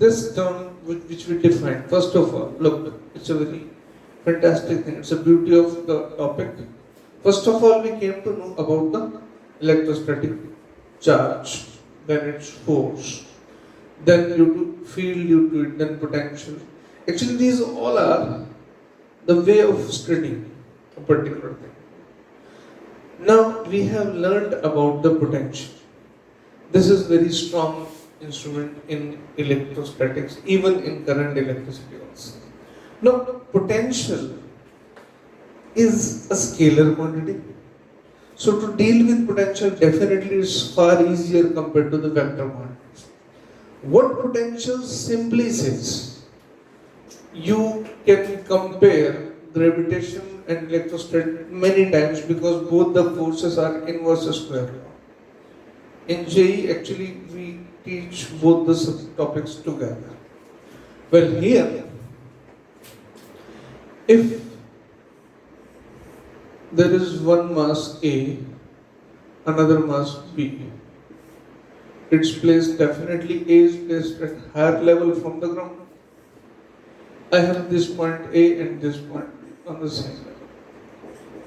this term which we define, first of all, look, it's a very fantastic thing. It's a beauty of the topic. First of all, we came to know about the electrostatic charge, then its force, then due to field due to it, then potential. Actually, these all are the way of studying a particular thing. Now we have learned about the potential. This is very strong instrument in electrostatics, even in current electricity also. Now, potential is a scalar quantity. So to deal with potential definitely is far easier compared to the vector quantities. What potential simply says, you can compare gravitation and electrostatic many times because both the forces are inverse square law. In JEE actually we teach both the topics together. Well, here, if there is one mass A, another mass B, its placed, definitely A is placed at higher level from the ground. I have this point A and this point B on the same level.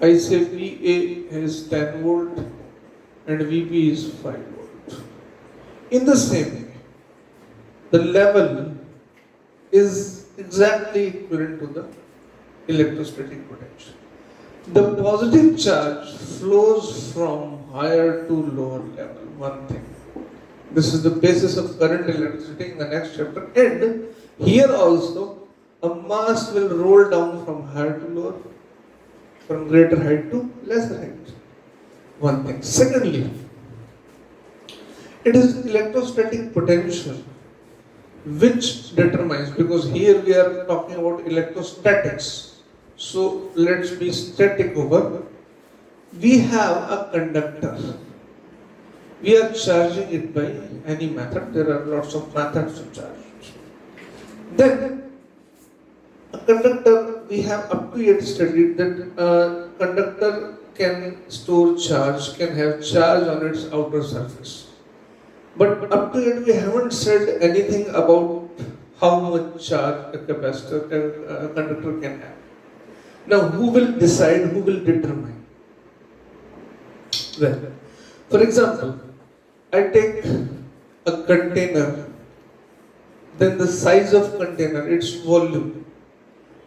I say VA is 10 volt and VB is 5 volt. In the same way, the level is exactly equivalent to the electrostatic potential. The positive charge flows from higher to lower level, one thing. This is the basis of current electricity in the next chapter. And here also, a mass will roll down from higher to lower, from greater height to lesser height. One thing. Secondly, it is electrostatic potential which determines, because here we are talking about electrostatics. So let's be static over. We have a conductor. We are charging it by any method. There are lots of methods to charge it. Then a conductor, we have up to yet studied that a conductor can store charge, can have charge on its outer surface. But up to yet we haven't said anything about how much charge a capacitor, a conductor can have. Now, who will decide, who will determine? Well, for example, I take a container, then the size of container, its volume,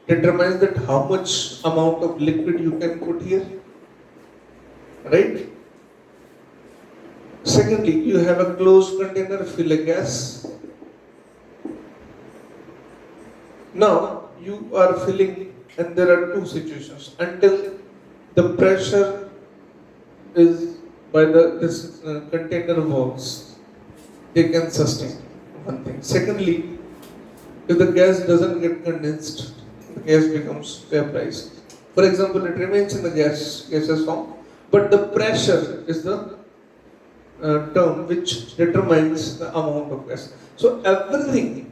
determines that how much amount of liquid you can put here, right? Secondly, you have a closed container, fill a gas. Now, you are filling, and there are two situations. Until the pressure is by this container walls, they can sustain, one thing. Secondly, if the gas doesn't get condensed, the gas becomes vaporized. For example, it remains in the gaseous form, but the pressure is the term which determines the amount of gas. So everything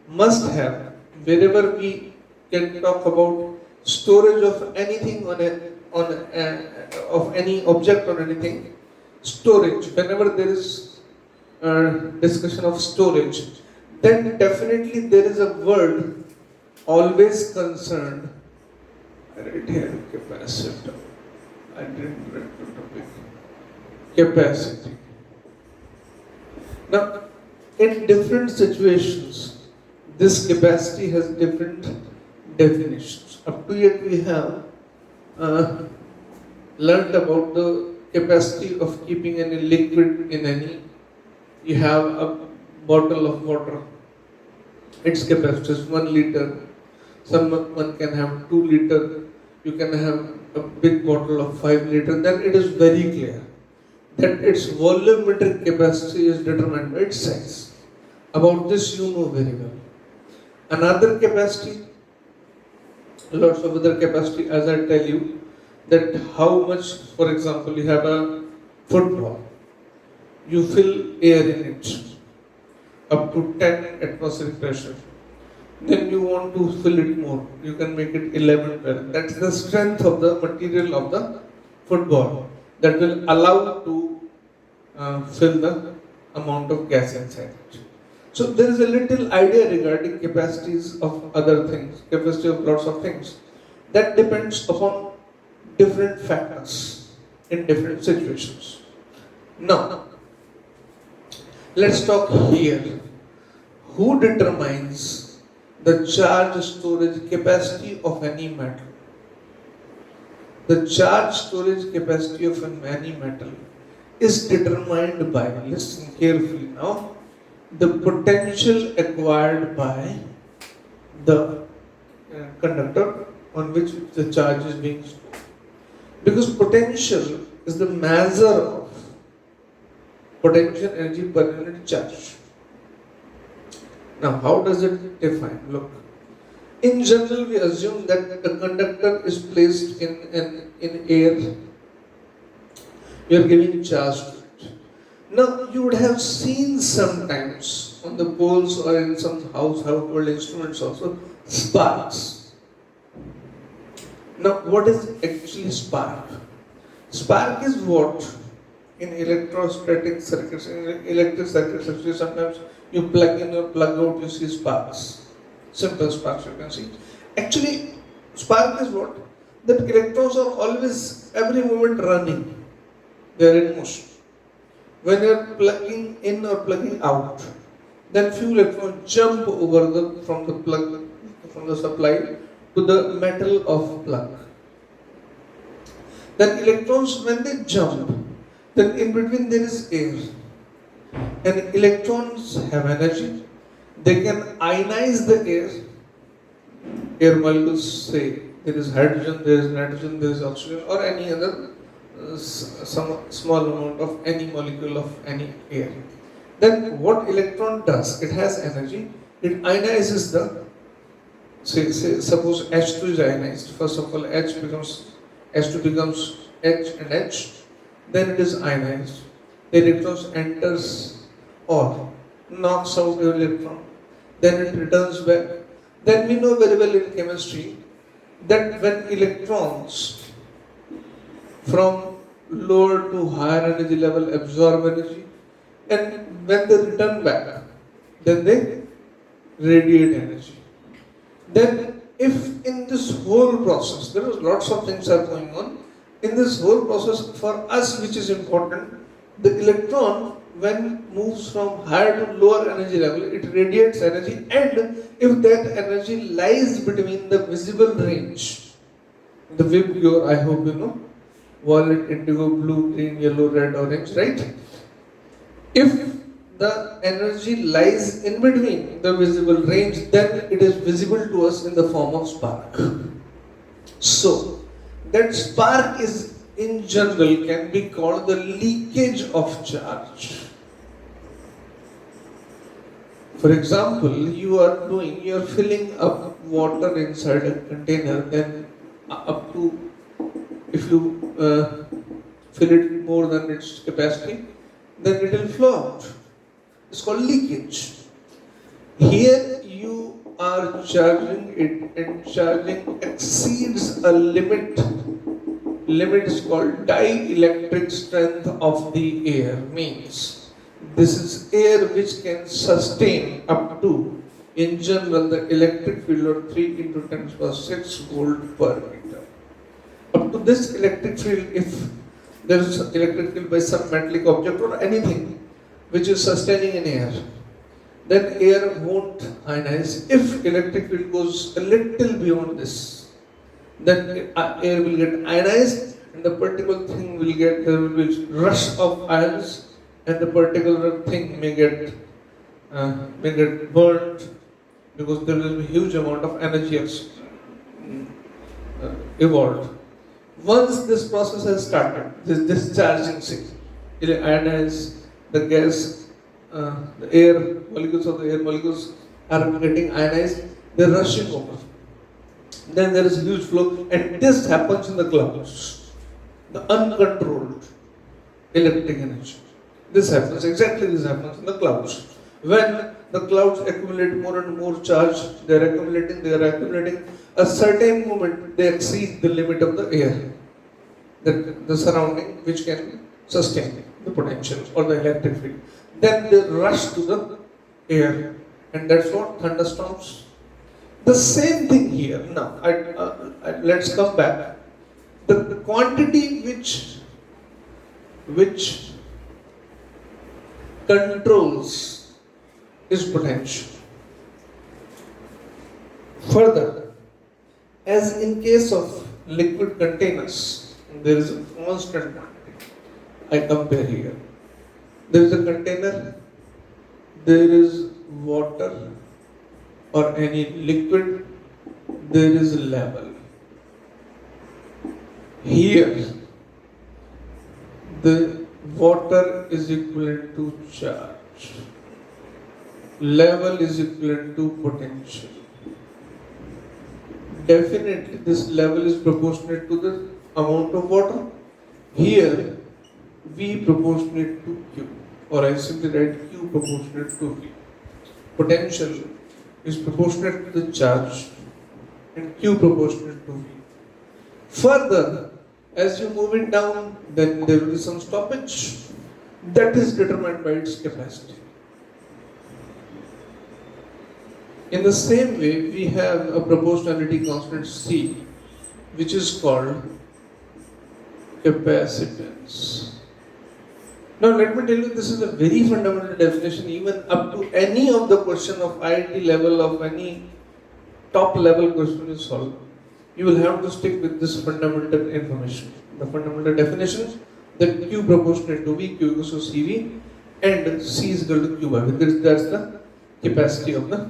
must have, wherever we can talk about storage of anything of any object or anything, storage, whenever there is discussion of storage, then definitely there is a word always concerned. I write here capacitor. I didn't write the topic. Capacity. Now, in different situations, this capacity has different definitions. Up to yet we have learned about the capacity of keeping any liquid in any. You have a bottle of water. Its capacity is 1 liter. Someone can have 2 liter. You can have a big bottle of 5 liter. Then it is very clear that its volumetric capacity is determined by its size. About this you know very well. Another capacity, lots of other capacity, as I tell you, that how much, for example, you have a football, you fill air in it up to 10 atmospheric pressure. Then you want to fill it more, you can make it 11, 12. That's the strength of the material of the football that will allow to fill the amount of gas inside it. So there is a little idea regarding capacities of other things, capacity of lots of things. That depends upon different factors in different situations. Now, let's talk here. Who determines the charge storage capacity of any metal? The charge storage capacity of any metal is determined by, listen carefully now, the potential acquired by the conductor on which the charge is being stored. Because potential is the measure of potential energy per unit charge. Now, how does it define? Look, in general, we assume that the conductor is placed in air. You are giving charge to it. Now, you would have seen sometimes on the poles or in some household instruments also sparks. Now, what is actually spark? Spark is what in electrostatic circuits, in electric circuits, actually sometimes you plug in or plug out, you see sparks. Simple sparks you can see. Actually, spark is what? That electrons are always, every moment running. They are in motion. When you are plugging in or plugging out, then few electrons jump over from the plug, from the supply to the metal of plug. Then electrons, when they jump, then in between there is air. And electrons have energy. They can ionize the air. Air molecules say there is hydrogen, there is nitrogen, there is oxygen, or any other some small amount of any molecule of any air. Then what electron does? It has energy. It ionizes the, suppose H2 is ionized. First of all, H2 becomes H and H. Then it is ionized. The electron enters or knocks out the electron. Then it returns back. Then we know very well in chemistry that when electrons from lower to higher energy level absorb energy, and when they return back, then they radiate energy. Then if in this whole process, there is lots of things are going on, in this whole process for us which is important, the electron when moves from higher to lower energy level, it radiates energy, and if that energy lies between the visible range, the VIB, I hope you know, violet, indigo, blue, green, yellow, red, orange, right? If the energy lies in between the visible range, then it is visible to us in the form of spark. So, that spark is in general can be called the leakage of charge. For example, you are filling up water inside a container, then up to, if you fill it more than its capacity, then it will flow out. It's called leakage. Here you are charging it, and charging exceeds a limit. Limit is called dielectric strength of the air. Means this is air which can sustain up to, in general, the electric field of 3 into 10 to the 6 volt per meter. Up to this electric field, if there is electric field by some metallic object or anything which is sustaining in air, then air won't ionize. If electric field goes a little beyond this, then air will get ionized, and the particular thing will get, there will be rush of ions, and the particular thing may get burnt, because there will be huge amount of energy evolved. Once this process has started, this discharging, ionize the gas, the air molecules of the air molecules are getting ionized, they're rushing over. Then there is huge flow, and this happens in the clouds, the uncontrolled electric energy. This happens in the clouds. When the clouds accumulate more and more charge, they are accumulating. A certain moment they exceed the limit of the air, the surrounding, which can sustain the potential or the electric field. Then they rush to the air, and that's what thunderstorms. The same thing here. Now, let's come back. The quantity which controls is potential. Further, as in case of liquid containers, there is a constant quantity. I compare here. There is a container, there is water or any liquid, there is a level. Here, the water is equivalent to charge, level is equivalent to potential. Definitely, this level is proportionate to the amount of water. Here, V proportionate to Q, or I simply write Q proportionate to V. Potential is proportionate to the charge and Q proportionate to V. Further, as you move it down, then there will be some stoppage that is determined by its capacity. In the same way, we have a proportionality constant C, which is called capacitance. Now, let me tell you, this is a very fundamental definition, even up to any of the question of IIT level, of any top level question you solve. You will have to stick with this fundamental information. The fundamental definition that Q proportionate to V, Q equals to CV, and C is equal to Q by V. That's the capacity of the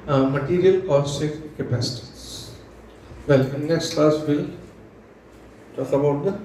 material or say capacitance. Well, in next class we'll talk about the